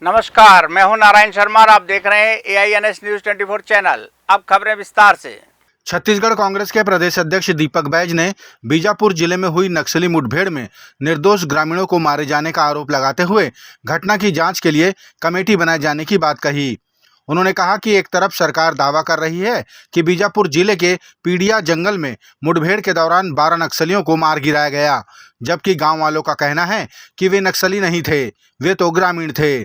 नमस्कार, मैं हूं नारायण शर्मा और आप देख रहे हैं AINS न्यूज 24 चैनल। अब खबरें विस्तार से। छत्तीसगढ़ कांग्रेस के प्रदेश अध्यक्ष दीपक बैज ने बीजापुर जिले में हुई नक्सली मुठभेड़ में निर्दोष ग्रामीणों को मारे जाने का आरोप लगाते हुए घटना की जांच के लिए कमेटी बनाए जाने की बात कही। उन्होंने कहा कि एक तरफ सरकार दावा कर रही है कि बीजापुर जिले के पीडिया जंगल में मुठभेड़ के दौरान 12 नक्सलियों को मार गिराया गया, जबकि गांव वालों का कहना है कि वे नक्सली नहीं थे, वे तो ग्रामीण थे।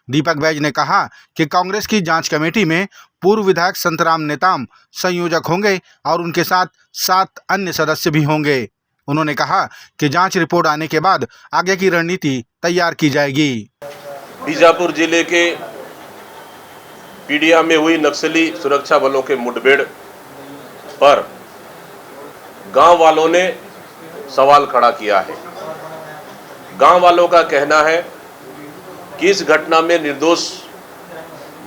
दीपक बैज ने कहा कि कांग्रेस की जांच कमेटी में पूर्व विधायक संतराम नेताम संयोजक होंगे और उनके साथ 7 अन्य सदस्य भी होंगे। उन्होंने कहा कि जांच रिपोर्ट आने के बाद आगे की रणनीति तैयार की जाएगी। बीजापुर जिले के पीडिया में हुई नक्सली सुरक्षा बलों के मुठभेड़ पर गांव वालों ने सवाल खड़ा किया है। गांव वालों का कहना है कि इस घटना में निर्दोष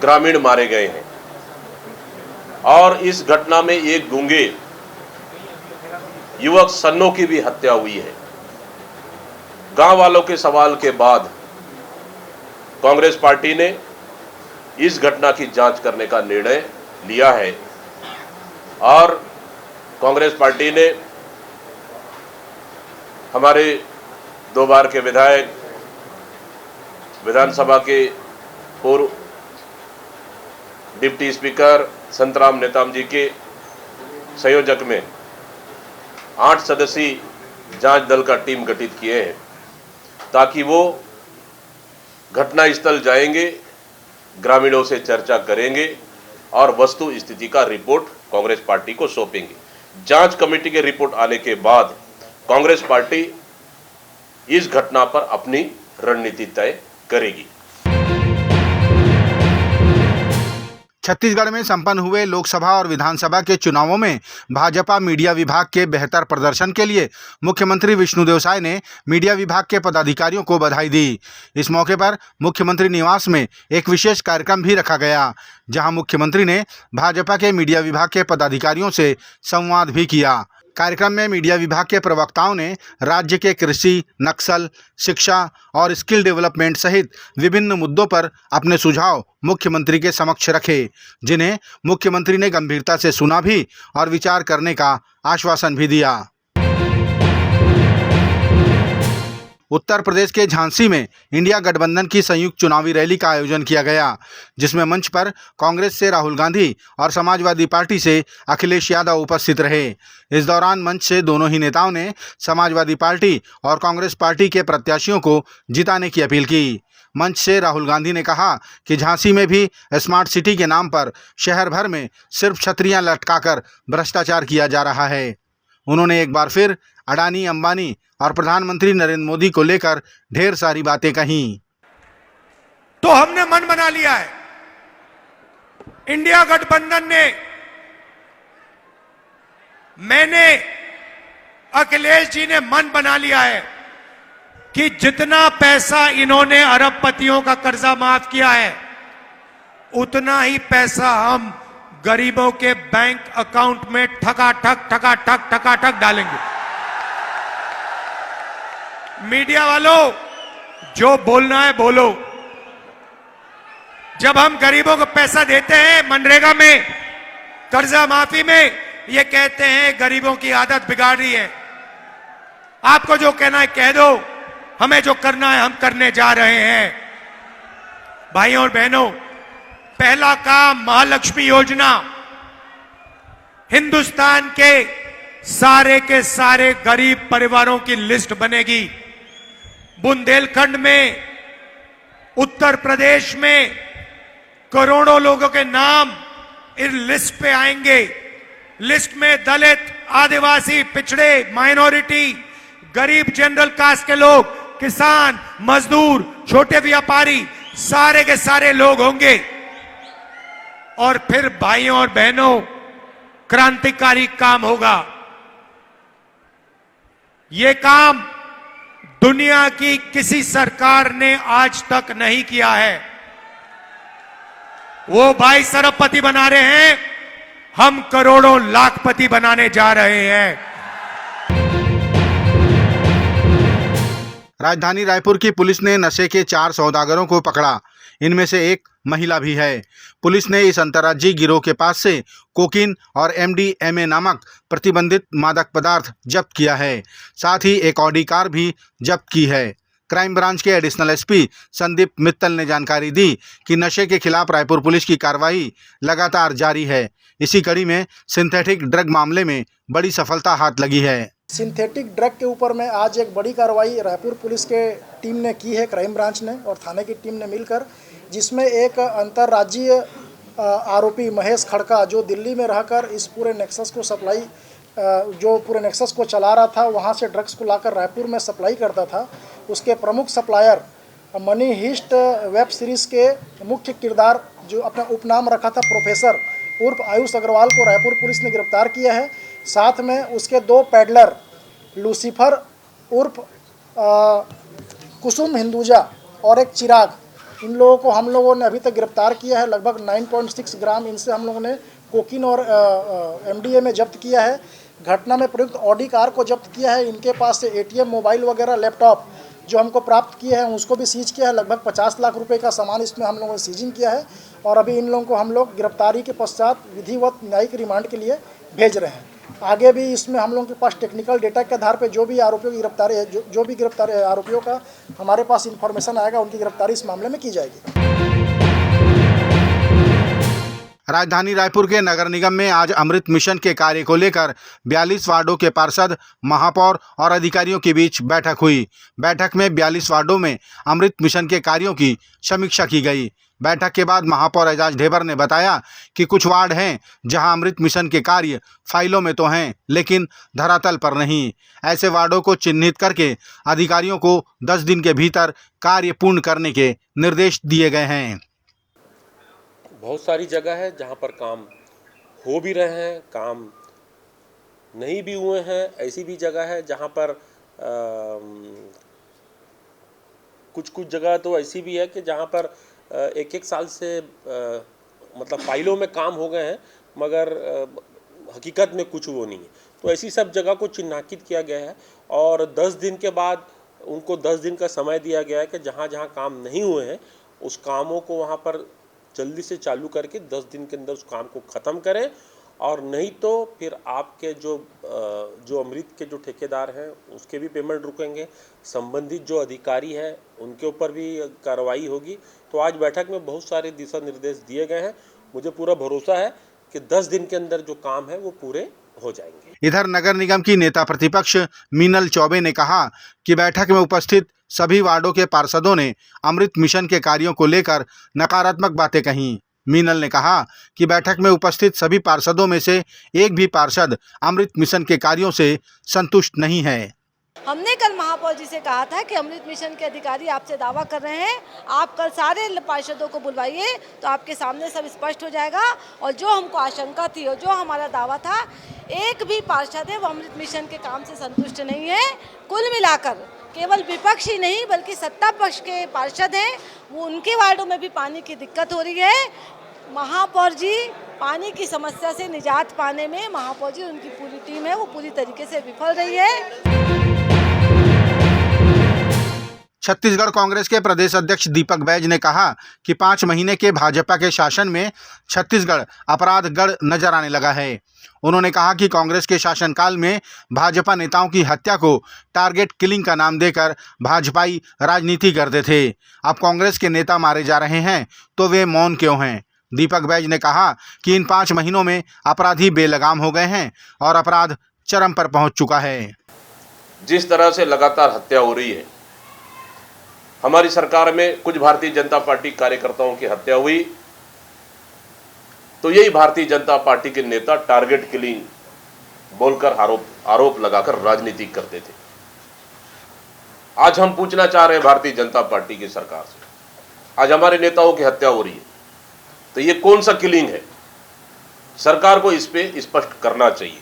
ग्रामीण मारे गए हैं और इस घटना में एक गूंगे युवक सन्नो की भी हत्या हुई है। गांव वालों के सवाल के बाद कांग्रेस पार्टी ने इस घटना की जांच करने का निर्णय लिया है और कांग्रेस पार्टी ने हमारे 2 बार के विधायक, विधानसभा के पूर्व डिप्टी स्पीकर संतराम नेताम जी के संयोजक में 8 सदस्यीय जांच दल का टीम गठित किए हैं ताकि वो घटना स्थल जाएंगे, ग्रामीणों से चर्चा करेंगे और वस्तु स्थिति का रिपोर्ट कांग्रेस पार्टी को सौंपेंगे। जांच कमेटी के रिपोर्ट आने के बाद कांग्रेस पार्टी इस घटना पर अपनी रणनीति तय करेगी। छत्तीसगढ़ में संपन्न हुए लोकसभा और विधानसभा के चुनावों में भाजपा मीडिया विभाग के बेहतर प्रदर्शन के लिए मुख्यमंत्री विष्णुदेव साय ने मीडिया विभाग के पदाधिकारियों को बधाई दी। इस मौके पर मुख्यमंत्री निवास में एक विशेष कार्यक्रम भी रखा गया, जहां मुख्यमंत्री ने भाजपा के मीडिया विभाग के पदाधिकारियों से संवाद भी किया। कार्यक्रम में मीडिया विभाग के प्रवक्ताओं ने राज्य के कृषि, नक्सल, शिक्षा और स्किल डेवलपमेंट सहित विभिन्न मुद्दों पर अपने सुझाव मुख्यमंत्री के समक्ष रखे, जिन्हें मुख्यमंत्री ने गंभीरता से सुना भी और विचार करने का आश्वासन भी दिया। उत्तर प्रदेश के झांसी में इंडिया गठबंधन की संयुक्त चुनावी रैली का आयोजन किया गया, जिसमें मंच पर कांग्रेस से राहुल गांधी और समाजवादी पार्टी से अखिलेश यादव उपस्थित रहे। इस दौरान मंच से दोनों ही नेताओं ने समाजवादी पार्टी और कांग्रेस पार्टी के प्रत्याशियों को जिताने की अपील की। मंच से राहुल गांधी ने कहा कि झांसी में भी स्मार्ट सिटी के नाम पर शहर भर में सिर्फ छतरियां लटकाकर भ्रष्टाचार किया जा रहा है। उन्होंने एक बार फिर अडानी, अंबानी और प्रधानमंत्री नरेंद्र मोदी को लेकर ढेर सारी बातें कहीं। तो हमने मन बना लिया है, इंडिया गठबंधन ने, मैंने, अखिलेश जी ने मन बना लिया है कि जितना पैसा इन्होंने अरबपतियों का कर्जा माफ किया है, उतना ही पैसा हम गरीबों के बैंक अकाउंट में ठकाठक डालेंगे। मीडिया वालों, जो बोलना है बोलो। जब हम गरीबों को पैसा देते हैं मनरेगा में, कर्जा माफी में, ये कहते हैं गरीबों की आदत बिगाड़ रही है। आपको जो कहना है कह दो, हमें जो करना है हम करने जा रहे हैं। भाइयों और बहनों, पहला काम महालक्ष्मी योजना, हिंदुस्तान के सारे गरीब परिवारों की लिस्ट बनेगी। बुंदेलखंड में, उत्तर प्रदेश में करोड़ों लोगों के नाम इस लिस्ट पे आएंगे। लिस्ट में दलित, आदिवासी, पिछड़े, माइनॉरिटी, गरीब, जनरल कास्ट के लोग, किसान, मजदूर, छोटे व्यापारी, सारे के सारे लोग होंगे। और फिर भाइयों और बहनों, क्रांतिकारी काम होगा। ये काम दुनिया की किसी सरकार ने आज तक नहीं किया है। वो भाई सरबपति बना रहे हैं, हम करोड़ों लाखपति बनाने जा रहे हैं। राजधानी रायपुर की पुलिस ने नशे के 4 सौदागरों को पकड़ा। इनमें से एक महिला भी है। पुलिस ने इस अंतर्राज्यीय गिरोह के पास से कोकीन और MDMA नामक प्रतिबंधित मादक पदार्थ जब्त किया है। साथ ही एक ऑडी कार भी जब्त की है। क्राइम ब्रांच के एडिशनल एसपी संदीप मित्तल ने जानकारी दी कि नशे के खिलाफ रायपुर पुलिस की कार्रवाई लगातार जारी है। इसी कड़ी में सिंथेटिक ड्रग मामले में बड़ी सफलता हाथ लगी है। सिंथेटिक ड्रग के ऊपर में आज एक बड़ी कार्रवाई रायपुर पुलिस के टीम ने की है, क्राइम ब्रांच ने और थाने की टीम ने मिलकर, जिसमें एक अंतर्राज्यीय आरोपी महेश खड़का जो दिल्ली में रहकर इस पूरे नेक्सस को जो पूरे नेक्सस को चला रहा था, वहाँ से ड्रग्स को लाकर रायपुर में सप्लाई करता था। उसके प्रमुख supplier Money Heist web series के मुख्य किरदार जो अपना उपनाम रखा था प्रोफेसर उर्फ आयुष अग्रवाल को रायपुर पुलिस ने गिरफ्तार किया है। साथ में उसके 2 पैडलर लूसीफर उर्फ कुसुम हिंदुजा और एक चिराग, इन लोगों को हम लोगों ने अभी तक गिरफ्तार किया है। लगभग 9.6 ग्राम इनसे हम लोगों ने कोकीन और MDMA जब्त किया है। घटना में प्रयुक्त ऑडी कार को जब्त किया है। इनके पास से ATM, मोबाइल वगैरह, लैपटॉप जो हमको प्राप्त किए हैं उसको भी सीज किया है। लगभग 50 लाख रुपए का सामान इसमें हम लोगों ने सीजिंग किया है और अभी इन लोगों को हम लोग गिरफ्तारी के पश्चात विधिवत न्यायिक रिमांड के लिए भेज रहे हैं। आगे भी इसमें हम लोगों के पास टेक्निकल डेटा के आधार पर जो भी आरोपियों की गिरफ्तारी है, जो भी गिरफ्तारी आरोपियों का हमारे पास इन्फॉर्मेशन आएगा, उनकी गिरफ्तारी इस मामले में की जाएगी। राजधानी रायपुर के नगर निगम में आज अमृत मिशन के कार्य को लेकर 42 वार्डों के पार्षद, महापौर और अधिकारियों के बीच बैठक हुई। बैठक में 42 वार्डों में अमृत मिशन के कार्यों की समीक्षा की गई। बैठक के बाद महापौर एजाज ढेबर ने बताया कि कुछ वार्ड हैं जहां अमृत मिशन के कार्य फाइलों में तो हैं, लेकिन धरातल पर नहीं। ऐसे वार्डों को चिन्हित करके अधिकारियों को 10 दिन के भीतर कार्य पूर्ण करने के निर्देश दिए गए हैं। बहुत सारी जगह है जहाँ पर काम हो भी रहे हैं, काम नहीं भी हुए हैं। ऐसी भी जगह है जहाँ पर कुछ जगह तो ऐसी भी है कि जहाँ पर एक साल से मतलब फाइलों में काम हो गए हैं, मगर हकीकत में कुछ वो नहीं है। तो ऐसी सब जगह को चिन्हांकित किया गया है और 10 दिन के बाद उनको 10 दिन का समय दिया गया है कि जहाँ जहाँ काम नहीं हुए हैं उस कामों को वहाँ पर जल्दी से चालू करके 10 दिन के अंदर उस काम को ख़त्म करें, और नहीं तो फिर आपके जो अमृत के जो ठेकेदार हैं उसके भी पेमेंट रुकेंगे, संबंधित जो अधिकारी हैं उनके ऊपर भी कार्रवाई होगी। तो आज बैठक में बहुत सारे दिशा निर्देश दिए गए हैं। मुझे पूरा भरोसा है कि 10 दिन के अंदर जो काम है वो पूरे हो जाएंगे। इधर नगर निगम की नेता प्रतिपक्ष मीनल चौबे ने कहा कि बैठक में उपस्थित सभी वार्डों के पार्षदों ने अमृत मिशन के कार्यों को लेकर नकारात्मक बातें कहीं। मीनल ने कहा कि बैठक में उपस्थित सभी पार्षदों में से एक भी पार्षद अमृत मिशन के कार्यों से संतुष्ट नहीं है। हमने कल महापौर जी से कहा था कि अमृत मिशन के अधिकारी आपसे दावा कर रहे हैं, आप कल सारे पार्षदों को बुलवाइए तो आपके सामने सब स्पष्ट हो जाएगा। और जो हमको आशंका थी और जो हमारा दावा था, एक भी पार्षद है वो अमृत मिशन के काम से संतुष्ट नहीं है। कुल मिलाकर केवल विपक्ष ही नहीं बल्कि सत्ता पक्ष के पार्षद हैं, वो उनके वार्डों में भी पानी की दिक्कत हो रही है। महापौर जी पानी की समस्या से निजात पाने में महापौर जी उनकी पूरी टीम है वो पूरी तरीके से विफल रही है। छत्तीसगढ़ कांग्रेस के प्रदेश अध्यक्ष दीपक बैज ने कहा कि 5 महीने के भाजपा के शासन में छत्तीसगढ़ अपराधगढ़ नजर आने लगा है। उन्होंने कहा कि कांग्रेस के शासनकाल में भाजपा नेताओं की हत्या को टारगेट किलिंग का नाम देकर भाजपाई राजनीति करते थे। अब कांग्रेस के नेता मारे जा रहे हैं तो वे मौन क्यों हैं? दीपक बैज ने कहा कि इन 5 महीनों में अपराधी बेलगाम हो गए हैं और अपराध चरम पर पहुंच चुका है। जिस तरह से लगातार हत्या हो रही है, हमारी सरकार में कुछ भारतीय जनता पार्टी कार्यकर्ताओं की हत्या हुई तो यही भारतीय जनता पार्टी के नेता टारगेट किलिंग बोलकर आरोप लगाकर राजनीति करते थे। आज हम पूछना चाह रहे हैं भारतीय जनता पार्टी की सरकार से, आज हमारे नेताओं की हत्या हो रही है तो ये कौन सा किलिंग है? सरकार को इस पे स्पष्ट करना चाहिए।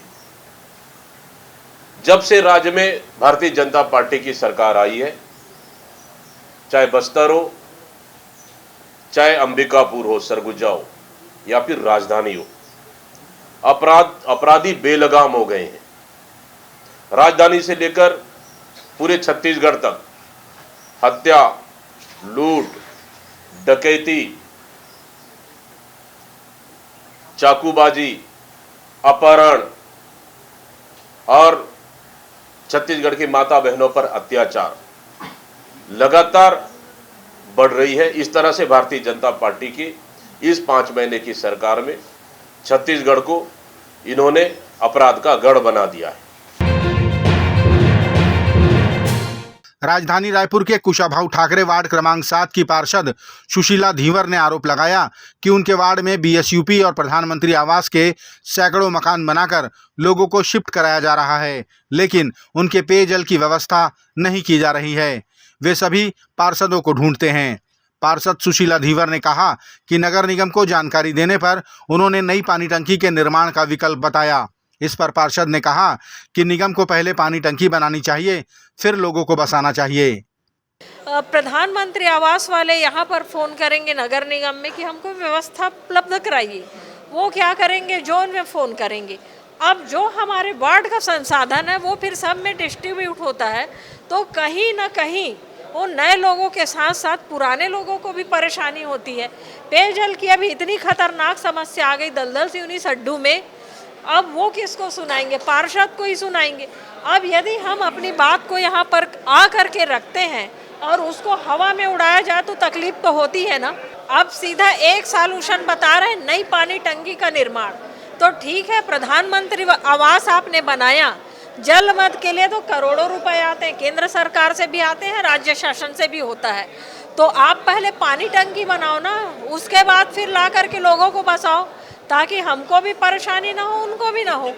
जब से राज्य में भारतीय जनता पार्टी की सरकार आई है, चाहे बस्तर हो, चाहे अंबिकापुर हो, सरगुजा हो या फिर राजधानी हो, अपराधी बेलगाम हो गए हैं। राजधानी से लेकर पूरे छत्तीसगढ़ तक हत्या, लूट, डकैती, चाकूबाजी, अपहरण और छत्तीसगढ़ की माता बहनों पर अत्याचार लगातार बढ़ रही है। इस तरह से भारतीय जनता पार्टी की इस 5 महीने की सरकार में छत्तीसगढ़ को इन्होंने अपराध का गढ़ बना दिया है। राजधानी रायपुर के कुशाभाऊ ठाकरे वार्ड क्रमांक 7 की पार्षद सुशीला धीवर ने आरोप लगाया कि उनके वार्ड में बीएसयूपी और प्रधानमंत्री आवास के सैकड़ों मकान बनाकर लोगों को शिफ्ट कराया जा रहा है, लेकिन उनके पेयजल की व्यवस्था नहीं की जा रही है। वे सभी पार्षदों को ढूंढते हैं। पार्षद सुशीला धीवर ने कहा कि नगर निगम को जानकारी देने पर उन्होंने नई पानी टंकी के निर्माण का विकल्प बताया। इस पर पार्षद ने कहा कि निगम को पहले पानी टंकी बनानी चाहिए, फिर लोगों को बसाना चाहिए। प्रधानमंत्री आवास वाले यहाँ पर फ़ोन करेंगे नगर निगम में कि हमको व्यवस्था उपलब्ध कराइए, वो क्या करेंगे, जोन में फ़ोन करेंगे। अब जो हमारे वार्ड का संसाधन है वो फिर सब में डिस्ट्रीब्यूट होता है, तो कहीं ना कहीं वो नए लोगों के साथ साथ पुराने लोगों को भी परेशानी होती है। पेयजल की अभी इतनी खतरनाक समस्या आ गई दलदल सिवनी सड्डू में, अब वो किसको सुनाएंगे? पार्षद को ही सुनाएंगे। अब यदि हम अपनी बात को यहाँ पर आ करके रखते हैं और उसको हवा में उड़ाया जाए तो तकलीफ तो होती है ना। अब सीधा एक सॉल्यूशन बता रहे हैं, नई पानी टंकी का निर्माण। तो ठीक है, प्रधानमंत्री आवास आपने बनाया, जल मद के लिए तो करोड़ों रुपए आते हैं, केंद्र सरकार से भी आते हैं, राज्य शासन से भी होता है। तो आप पहले पानी टंकी बनाओ ना, उसके बाद फिर ला करके लोगों को बसाओ, ताकि हमको भी परेशानी ना हो, उनको भी ना हो।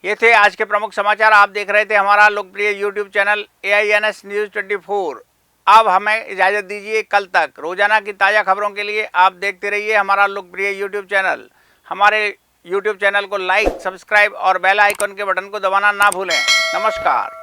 ये थे आज के प्रमुख समाचार। आप देख रहे थे हमारा लोकप्रिय यूट्यूब चैनल AINS न्यूज़ 24। अब हमें इजाज़त दीजिए, कल तक रोजाना की ताज़ा खबरों के लिए आप देखते रहिए हमारा लोकप्रिय यूट्यूब चैनल। हमारे यूट्यूब चैनल को लाइक, सब्सक्राइब और बेल आइकन के बटन को दबाना ना भूलें। नमस्कार।